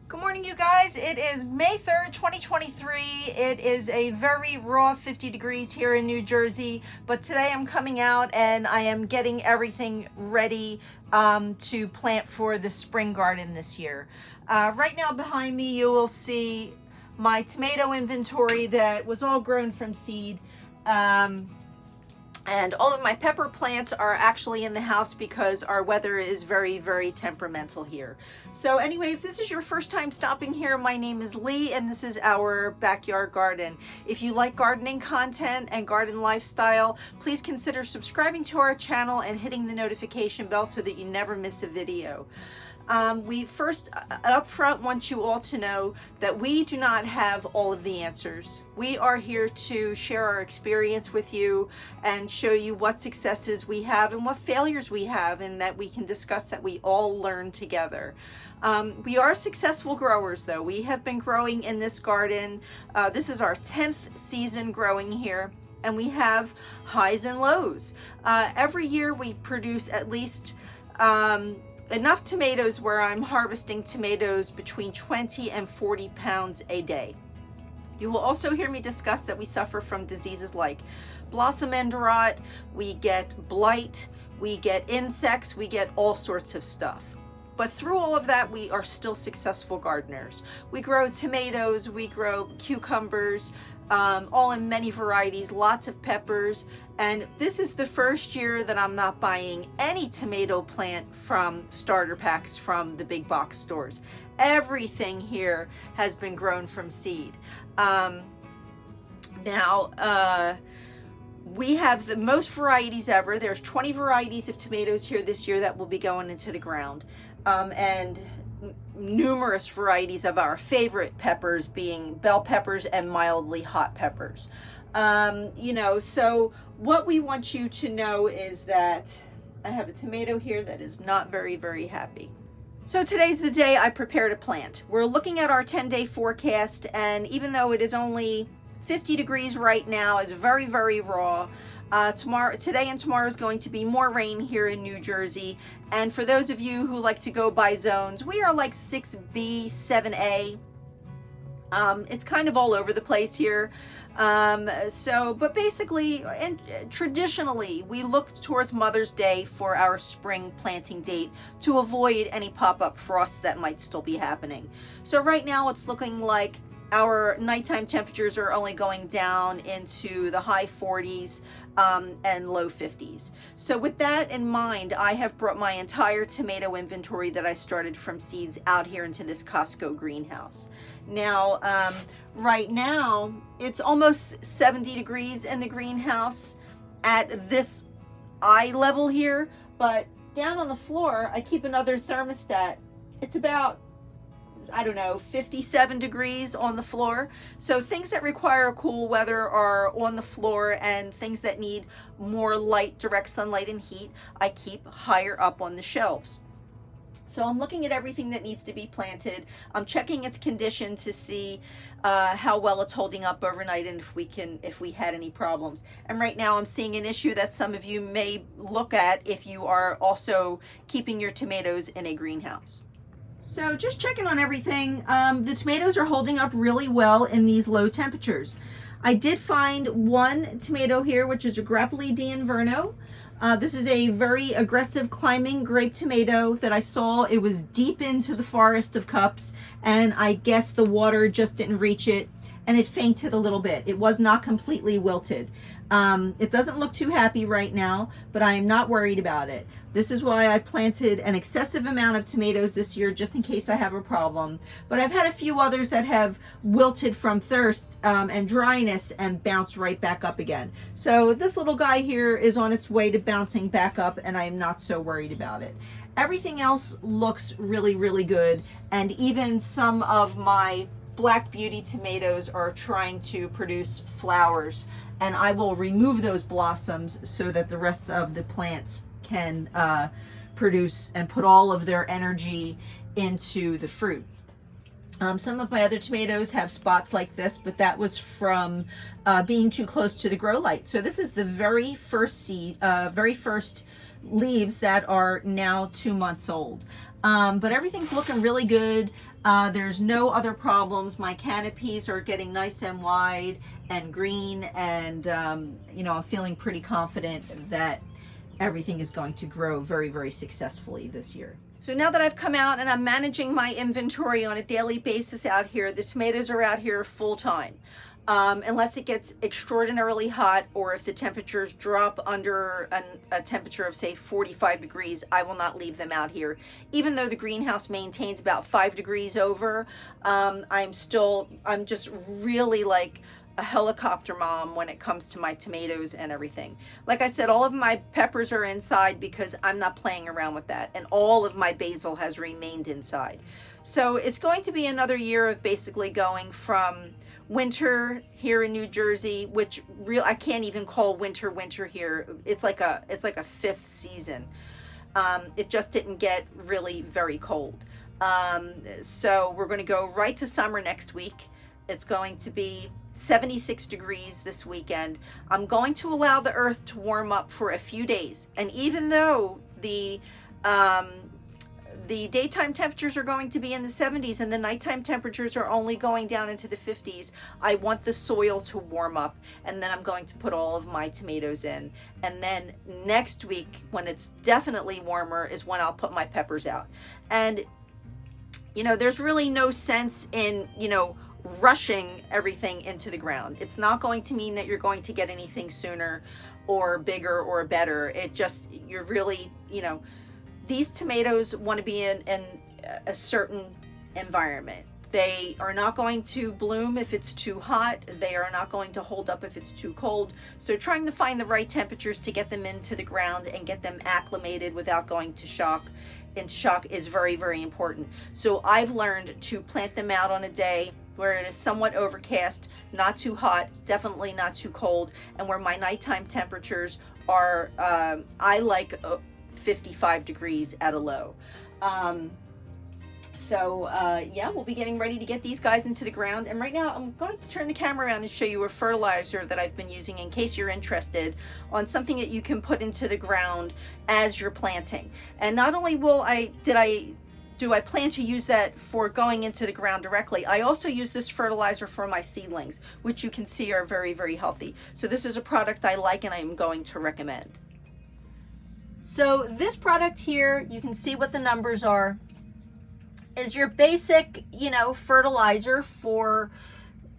Good morning, you guys. It is May 3rd, 2023. It is a very raw 50 degrees here in New Jersey, but today I'm coming out and I am getting everything ready to plant for the spring garden this year. Right now behind me, you will see my tomato inventory that was all grown from seed. And all of my pepper plants are actually in the house because our weather is very, very temperamental here. So anyway, if this is your first time stopping here, my name is Leigh and this is our backyard garden. If you like gardening content and garden lifestyle, please consider subscribing to our channel and hitting the notification bell so that you never miss a video. We first up front want you all to know that we do not have all of the answers. We are here to share our experience with you and show you what successes we have and what failures we have, and that we can discuss, that we all learn together. We are successful growers though. We have been growing in this garden. This is our 10th season growing here, and we have highs and lows. Every year we produce at least enough tomatoes where I'm harvesting tomatoes between 20 and 40 pounds a day. You will also hear me discuss that we suffer from diseases like blossom end rot, we get blight, we get insects, we get all sorts of stuff. But through all of that, we are still successful gardeners. We grow tomatoes, we grow cucumbers, all in many varieties, lots of peppers. And this is the first year that I'm not buying any tomato plant from starter packs from the big box stores. Everything here has been grown from seed. We have the most varieties ever. There's 20 varieties of tomatoes here this year that will be going into the ground. And numerous varieties of our favorite peppers being bell peppers and mildly hot peppers. So what we want you to know is that I have a tomato here that is not very, very happy. So today's the day I prepare to plant. We're looking at our 10-day forecast, and even though it is only 50 degrees right now, it's very, very raw. Today and tomorrow is going to be more rain here in New Jersey. And for those of you who like to go by zones, we are like 6B, 7A. It's kind of all over the place here. But basically, and traditionally, we look towards Mother's Day for our spring planting date to avoid any pop-up frosts that might still be happening. So right now it's looking like our nighttime temperatures are only going down into the high 40s and low 50s. So with that in mind, I have brought my entire tomato inventory that I started from seeds out here into this Costco greenhouse. Now, right now, it's almost 70 degrees in the greenhouse at this eye level here, but down on the floor, I keep another thermostat. It's about, I don't know, 57 degrees on the floor. So things that require cool weather are on the floor, and things that need more light, direct sunlight and heat, I keep higher up on the shelves. So I'm looking at everything that needs to be planted. I'm checking its condition to see how well it's holding up overnight, and if we had any problems. And right now I'm seeing an issue that some of you may look at if you are also keeping your tomatoes in a greenhouse. So just checking on everything. The tomatoes are holding up really well in these low temperatures. I did find one tomato here, which is a Grappoli di Inverno. This is a very aggressive climbing grape tomato that I saw. It was deep into the forest of cups, and I guess the water just didn't reach it, and it fainted a little bit. It was not completely wilted. It doesn't look too happy right now, but I am not worried about it. This is why I planted an excessive amount of tomatoes this year, just in case I have a problem. But I've had a few others that have wilted from thirst and dryness and bounced right back up again. So this little guy here is on its way to bouncing back up, and I am not so worried about it. Everything else looks really, really good, and even some of my Black Beauty tomatoes are trying to produce flowers, and I will remove those blossoms so that the rest of the plants can produce and put all of their energy into the fruit. Some of my other tomatoes have spots like this, but that was from being too close to the grow light. So this is the very first leaves that are now 2 months old. But everything's looking really good. There's no other problems. My canopies are getting nice and wide and green, and you know, I'm feeling pretty confident that everything is going to grow very, very successfully this year. So now that I've come out and I'm managing my inventory on a daily basis out here, the tomatoes are out here full time. Unless it gets extraordinarily hot, or if the temperatures drop under a temperature of say 45 degrees, I will not leave them out here. Even though the greenhouse maintains about 5 degrees over, I'm just really like a helicopter mom when it comes to my tomatoes and everything. Like I said, all of my peppers are inside because I'm not playing around with that, and all of my basil has remained inside. So it's going to be another year of basically going from winter here in New Jersey, which I can't even call winter here. It's like a fifth season. It just didn't get really very cold. So we're going to go right to summer next week. It's going to be 76 degrees this weekend. I'm going to allow the earth to warm up for a few days. And even though the daytime temperatures are going to be in the 70s and the nighttime temperatures are only going down into the 50s, I want the soil to warm up, and then I'm going to put all of my tomatoes in. And then next week, when it's definitely warmer, is when I'll put my peppers out. And you know, there's really no sense in, you know, rushing everything into the ground. It's not going to mean that you're going to get anything sooner or bigger or better. It just, you're really, you know, these tomatoes want to be in a certain environment. They are not going to bloom if it's too hot. They are not going to hold up if it's too cold. So trying to find the right temperatures to get them into the ground and get them acclimated without going to shock is very, very important. So I've learned to plant them out on a day where it is somewhat overcast, not too hot, definitely not too cold, and where my nighttime temperatures are, I like 55 degrees at a low. Yeah, we'll be getting ready to get these guys into the ground. And right now I'm going to turn the camera around and show you a fertilizer that I've been using in case you're interested on something that you can put into the ground as you're planting. And not only do I plan to use that for going into the ground directly, I also use this fertilizer for my seedlings, which you can see are very, very healthy. So this is a product I like and I'm going to recommend. So this product here, you can see what the numbers are, is your basic, you know, fertilizer for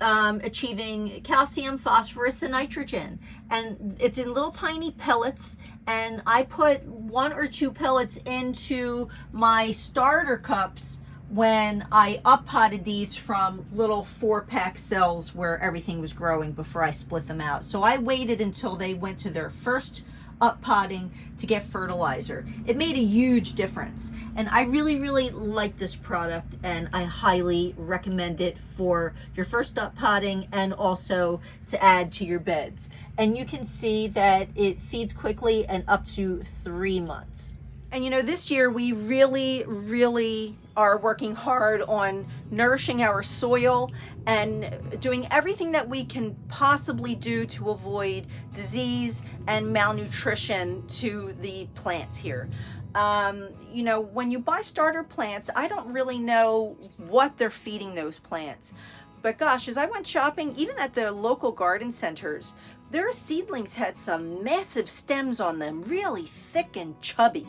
achieving calcium, phosphorus, and nitrogen. And it's in little tiny pellets, and I put 1 or 2 pellets into my starter cups when I up-potted these from little 4-pack cells where everything was growing before I split them out. So I waited until they went to their first up potting to get fertilizer. It made a huge difference, and I really, really like this product, and I highly recommend it for your first up potting and also to add to your beds. And you can see that it feeds quickly and up to 3 months. And you know, this year we really, really are working hard on nourishing our soil and doing everything that we can possibly do to avoid disease and malnutrition to the plants here. You know, when you buy starter plants, I don't really know what they're feeding those plants. But gosh, as I went shopping, even at the local garden centers, their seedlings had some massive stems on them, really thick and chubby.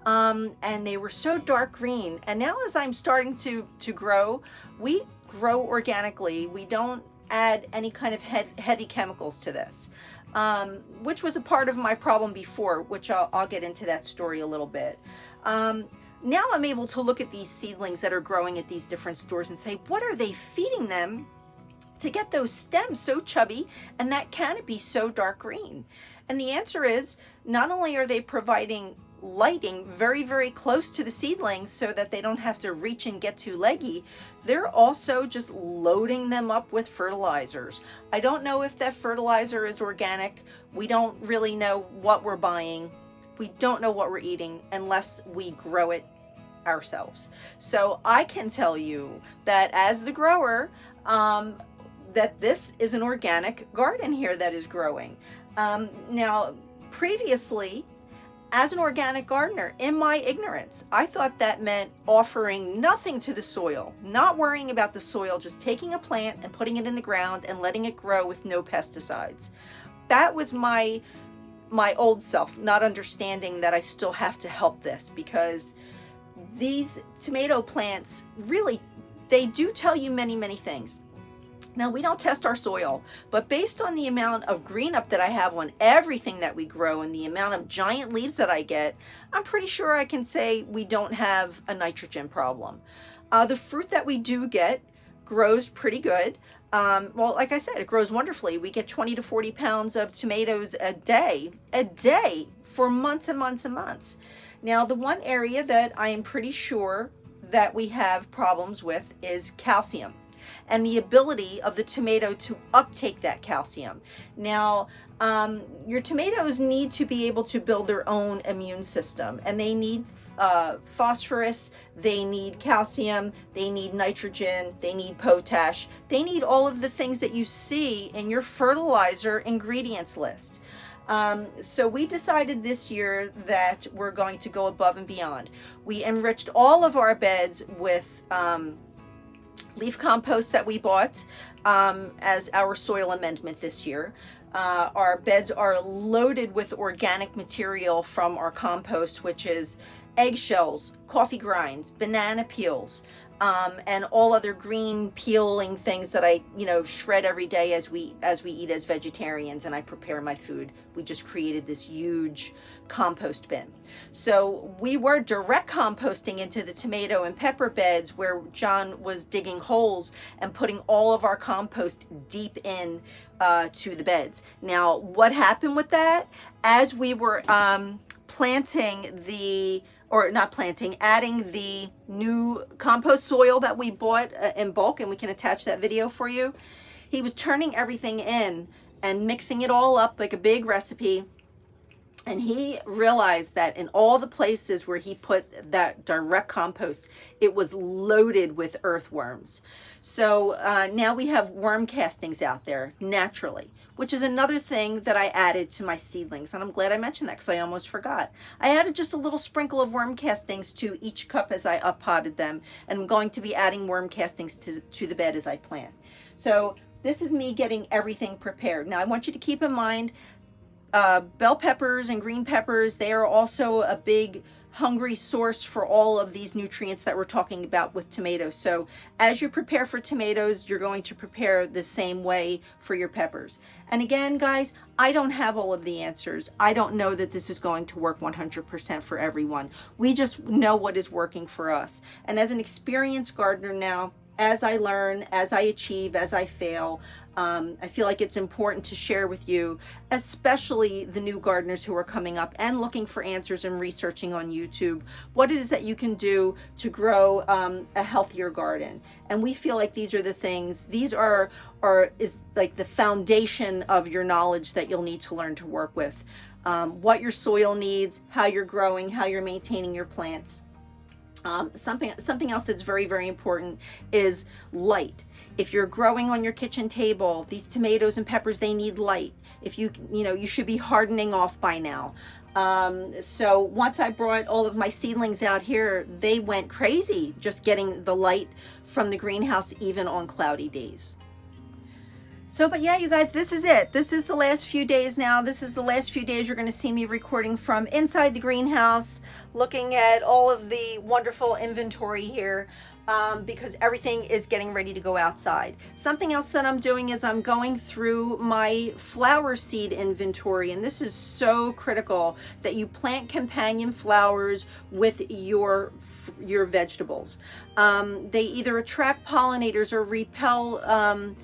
And they were so dark green. And now as I'm starting to grow, we grow organically. We don't add any kind of heavy chemicals to this, which was a part of my problem before, which I'll get into that story a little bit. Now I'm able to look at these seedlings that are growing at these different stores and say, what are they feeding them to get those stems so chubby and that canopy so dark green? And the answer is, not only are they providing lighting very, very close to the seedlings so that they don't have to reach and get too leggy, they're also just loading them up with fertilizers. I don't know if that fertilizer is organic. We don't really know what we're buying. We don't know what we're eating unless we grow it ourselves. So I can tell you that as the grower, that this is an organic garden here that is growing. Now, previously, as an organic gardener, in my ignorance, I thought that meant offering nothing to the soil, not worrying about the soil, just taking a plant and putting it in the ground and letting it grow with no pesticides. That was my old self, not understanding that I still have to help this, because these tomato plants really, they do tell you many, many things. Now, we don't test our soil, but based on the amount of green up that I have on everything that we grow and the amount of giant leaves that I get, I'm pretty sure I can say we don't have a nitrogen problem. The fruit that we do get grows pretty good. Well, like I said, it grows wonderfully. We get 20 to 40 pounds of tomatoes a day for months and months and months. Now, the one area that I am pretty sure that we have problems with is calcium and the ability of the tomato to uptake that calcium. Now, your tomatoes need to be able to build their own immune system, and they need phosphorus, they need calcium, they need nitrogen, they need potash, they need all of the things that you see in your fertilizer ingredients list. So we decided this year that we're going to go above and beyond. We enriched all of our beds with leaf compost that we bought as our soil amendment this year. Our beds are loaded with organic material from our compost, which is eggshells, coffee grinds, banana peels, and all other green peeling things that I, shred every day as we eat as vegetarians and I prepare my food. We just created this huge compost bin. So we were direct composting into the tomato and pepper beds where John was digging holes and putting all of our compost deep in to the beds. Now, what happened with that? As we were adding the new compost soil that we bought in bulk, and we can attach that video for you. He was turning everything in and mixing it all up like a big recipe. And he realized that in all the places where he put that direct compost, it was loaded with earthworms. So now we have worm castings out there naturally, which is another thing that I added to my seedlings. And I'm glad I mentioned that because I almost forgot. I added just a little sprinkle of worm castings to each cup as I uppotted them. And I'm going to be adding worm castings to the bed as I plant. So this is me getting everything prepared. Now I want you to keep in mind, bell peppers and green peppers, they are also a big hungry source for all of these nutrients that we're talking about with tomatoes. So as you prepare for tomatoes, you're going to prepare the same way for your peppers. And again, guys, I don't have all of the answers. I don't know that this is going to work 100% for everyone. We just know what is working for us. And as an experienced gardener now, as I learn, as I achieve, as I fail, I feel like it's important to share with you, especially the new gardeners who are coming up and looking for answers and researching on YouTube, what it is that you can do to grow a healthier garden. And we feel like these are the things, these is like the foundation of your knowledge that you'll need to learn to work with. What your soil needs, how you're growing, how you're maintaining your plants. Something else that's very, very important is light. If you're growing on your kitchen table, these tomatoes and peppers, they need light. If you should be hardening off by now. So once I brought all of my seedlings out here, they went crazy just getting the light from the greenhouse even on cloudy days. So, but yeah, you guys, this is it. This is the last few days now. This is the last few days you're going to see me recording from inside the greenhouse, looking at all of the wonderful inventory here, because everything is getting ready to go outside. Something else that I'm doing is I'm going through my flower seed inventory, and this is so critical that you plant companion flowers with your vegetables. They either attract pollinators or repel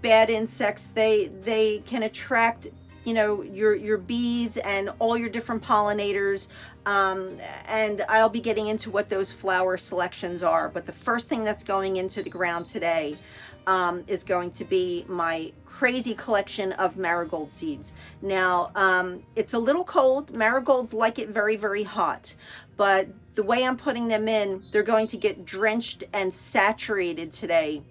bad insects. They can attract your bees and all your different pollinators, and I'll be getting into what those flower selections are. But the first thing that's going into the ground today is going to be my crazy collection of marigold seeds. Now it's a little cold. Marigolds like it very, very hot, but the way I'm putting them in, they're going to get drenched and saturated today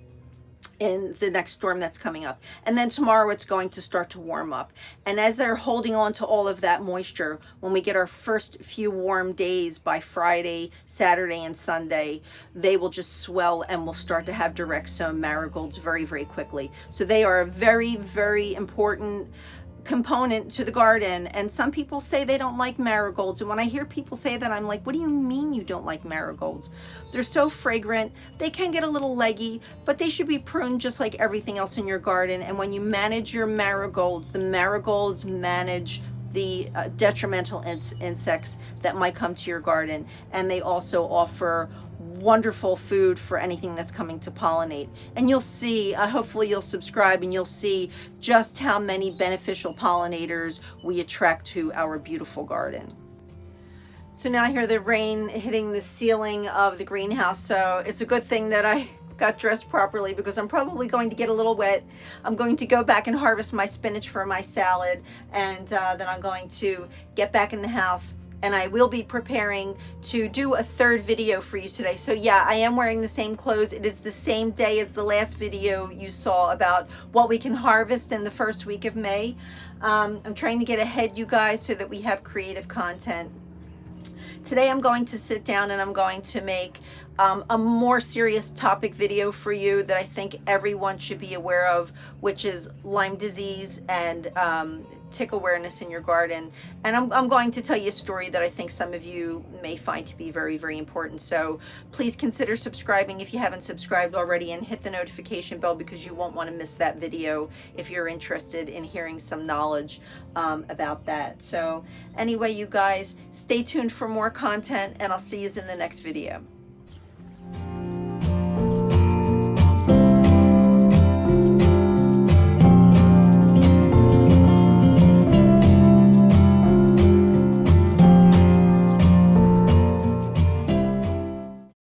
in the next storm that's coming up. And then tomorrow it's going to start to warm up. And as they're holding on to all of that moisture, when we get our first few warm days by Friday, Saturday, and Sunday, they will just swell and we'll start to have direct sown marigolds very, very quickly. So they are a very, very important component to the garden. And some people say they don't like marigolds, and when I hear people say that, I'm like, what do you mean you don't like marigolds? They're so fragrant. They can get a little leggy, but they should be pruned just like everything else in your garden. And when you manage your marigolds, the marigolds manage the detrimental insects that might come to your garden, and they also offer wonderful food for anything that's coming to pollinate. And you'll see, hopefully you'll subscribe and you'll see just how many beneficial pollinators we attract to our beautiful garden. So now I hear the rain hitting the ceiling of the greenhouse, so it's a good thing that I got dressed properly, because I'm probably going to get a little wet. I'm going to go back and harvest my spinach for my salad, and then I'm going to get back in the house, and I will be preparing to do a third video for you today. So yeah, I am wearing the same clothes. It is the same day as the last video you saw about what we can harvest in the first week of May. I'm trying to get ahead, you guys, so that we have creative content. Today I'm going to sit down and I'm going to make a more serious topic video for you that I think everyone should be aware of, which is Lyme disease and tick awareness in your garden. And I'm going to tell you a story that I think some of you may find to be very, very important. So please consider subscribing if you haven't subscribed already, and hit the notification bell, because you won't want to miss that video if you're interested in hearing some knowledge about that. So anyway, you guys, stay tuned for more content, and I'll see you in the next video.